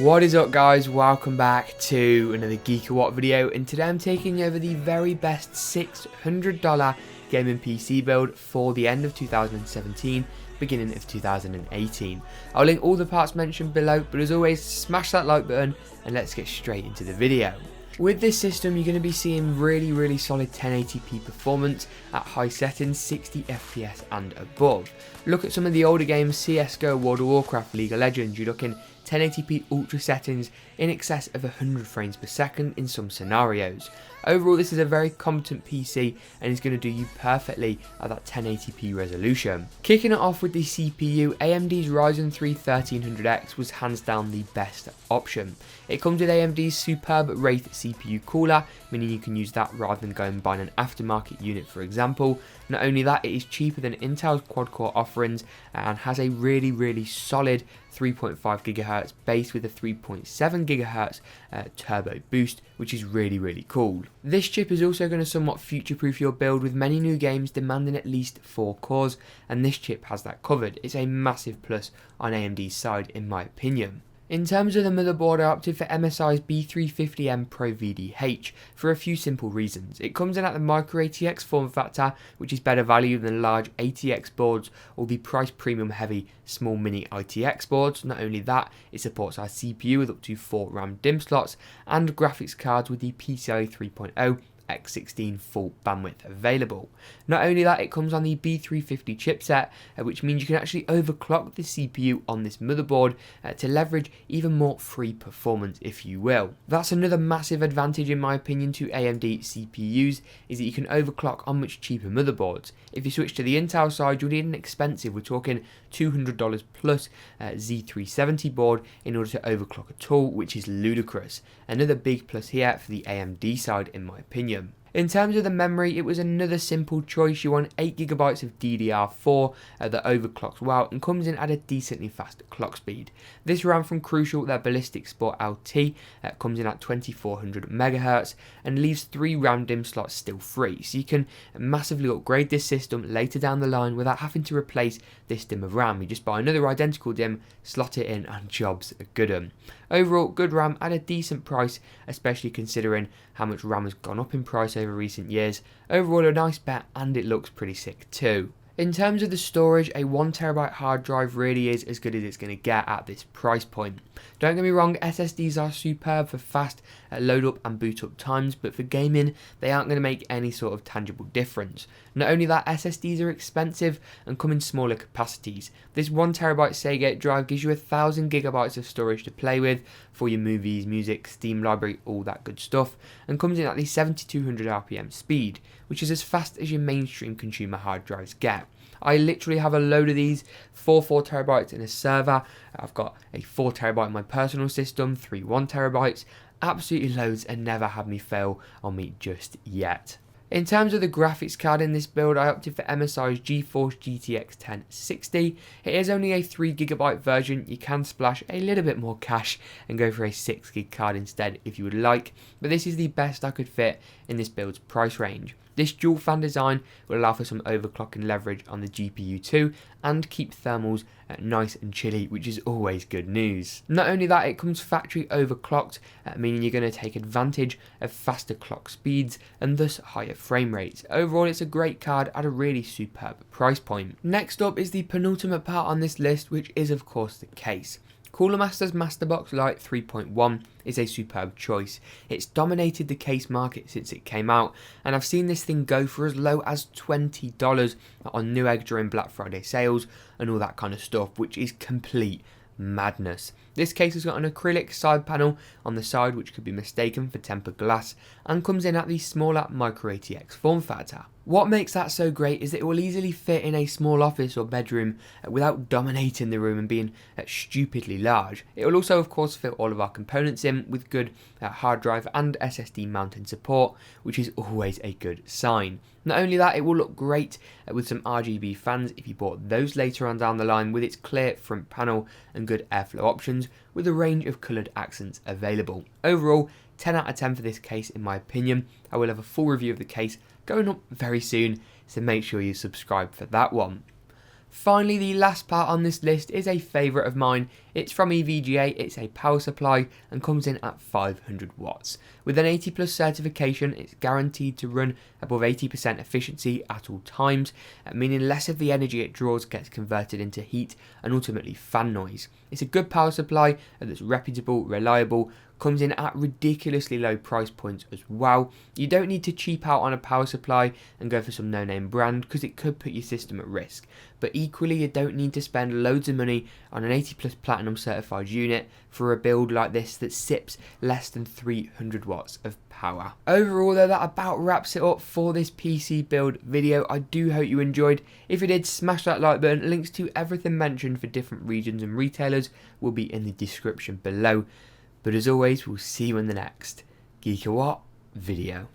What is up, guys? Welcome back to another GeekaWhat video, and today I'm taking over the very best $600 gaming PC build for the end of 2017, beginning of 2018. I'll link all the parts mentioned below, but as always, smash that like button and let's get straight into the video. With this system, you're going to be seeing really solid 1080p performance at high settings, 60 FPS and above. Look at some of the older games, CSGO, World of Warcraft, League of Legends, you're looking 1080p ultra settings in excess of 100 frames per second in some scenarios. Overall, this is a very competent PC and is going to do you perfectly at that 1080p resolution. Kicking it off with the CPU, AMD's Ryzen 3 1300X was hands down the best option. It comes with AMD's superb Wraith CPU cooler, meaning you can use that rather than going buying an aftermarket unit, for example. Not only that, it is cheaper than Intel's quad-core offerings and has a really solid 3.5 GHz base with a 3.7 GHz turbo boost, which is really cool. This chip is also going to somewhat future-proof your build, with many new games demanding at least 4 cores, and this chip has that covered. It's a massive plus on AMD's side, in my opinion. In terms of the motherboard, I opted for MSI's B350M Pro-VDH for a few simple reasons. It comes in at the micro ATX form factor, which is better value than large ATX boards or the price premium heavy small mini ITX boards. Not only that, it supports our CPU with up to 4 RAM DIMM slots and graphics cards with the PCIe 3.0 X16 full bandwidth available. Not only that, it comes on the B350 chipset, which means you can actually overclock the CPU on this motherboard to leverage even more free performance, if you will. That's another massive advantage, in my opinion, to AMD CPUs, is that you can overclock on much cheaper motherboards. If you switch to the Intel side, you'll need an expensive, we're talking $200 plus Z370 board in order to overclock at all, which is ludicrous. Another big plus here for the AMD side, in my opinion. In terms of the memory, it was another simple choice. You want 8GB of DDR4 that overclocks well and comes in at a decently fast clock speed. This ran from Crucial, their Ballistix Sport LT, comes in at 2400 MHz and leaves 3 RAM DIMM slots still free, so you can massively upgrade this system later down the line without having to replace this DIMM of RAM. You just buy another identical DIMM, slot it in, and jobs are good 'un. Overall, good RAM at a decent price, especially considering how much RAM has gone up in price over recent years. Overall, a nice bet, and it looks pretty sick too. In terms of the storage, a 1TB hard drive really is as good as it's going to get at this price point. Don't get me wrong, SSDs are superb for fast load up and boot up times, but for gaming, they aren't going to make any sort of tangible difference. Not only that, SSDs are expensive and come in smaller capacities. This 1TB Seagate drive gives you 1000 GB of storage to play with for your movies, music, Steam library, all that good stuff, and comes in at the 7200 RPM speed, which is as fast as your mainstream consumer hard drives get. I literally have a load of these, 4TB in a server. I've got a 4TB in my personal system, 3 1TB, absolutely loads, and never had me fail on me just yet. In terms of the graphics card in this build, I opted for MSI's GeForce GTX 1060. It is only a 3GB version. You can splash a little bit more cash and go for a 6GB card instead if you would like, but this is the best I could fit in this build's price range. This dual fan design will allow for some overclocking leverage on the GPU too, and keep thermals nice and chilly, which is always good news. Not only that, it comes factory overclocked, meaning you're going to take advantage of faster clock speeds and thus higher frame rates. Overall, it's a great card at a really superb price point. Next up is the penultimate part on this list, which is of course the case. Cooler Master's Masterbox Lite 3.1 is a superb choice. It's dominated the case market since it came out, and I've seen this thing go for as low as $20 on Newegg during Black Friday sales and all that kind of stuff, which is complete madness. This case has got an acrylic side panel on the side, which could be mistaken for tempered glass, and comes in at the smaller micro ATX form factor. What makes that so great is that it will easily fit in a small office or bedroom without dominating the room and being stupidly large. It will also of course fit all of our components in with good hard drive and SSD mounting support, which is always a good sign. Not only that, it will look great with some RGB fans if you bought those later on down the line, with its clear front panel and good airflow options with a range of coloured accents available. Overall, 10 out of 10 for this case in my opinion. I will have a full review of the case going up very soon, so make sure you subscribe for that one. Finally, the last part on this list is a favourite of mine. It's from EVGA, it's a power supply and comes in at 500 watts. With an 80 plus certification, it's guaranteed to run above 80% efficiency at all times, meaning less of the energy it draws gets converted into heat and ultimately fan noise. It's a good power supply that's reputable, reliable, comes in at ridiculously low price points as well. You don't need to cheap out on a power supply and go for some no-name brand because it could put your system at risk. But equally, you don't need to spend loads of money on an 80 plus platinum certified unit for a build like this that sips less than 300 watts of power. Overall though, that about wraps it up for this PC build video. I do hope you enjoyed. If you did, smash that like button. Links to everything mentioned for different regions and retailers will be in the description below. But as always, we'll see you in the next GeekaWhat video.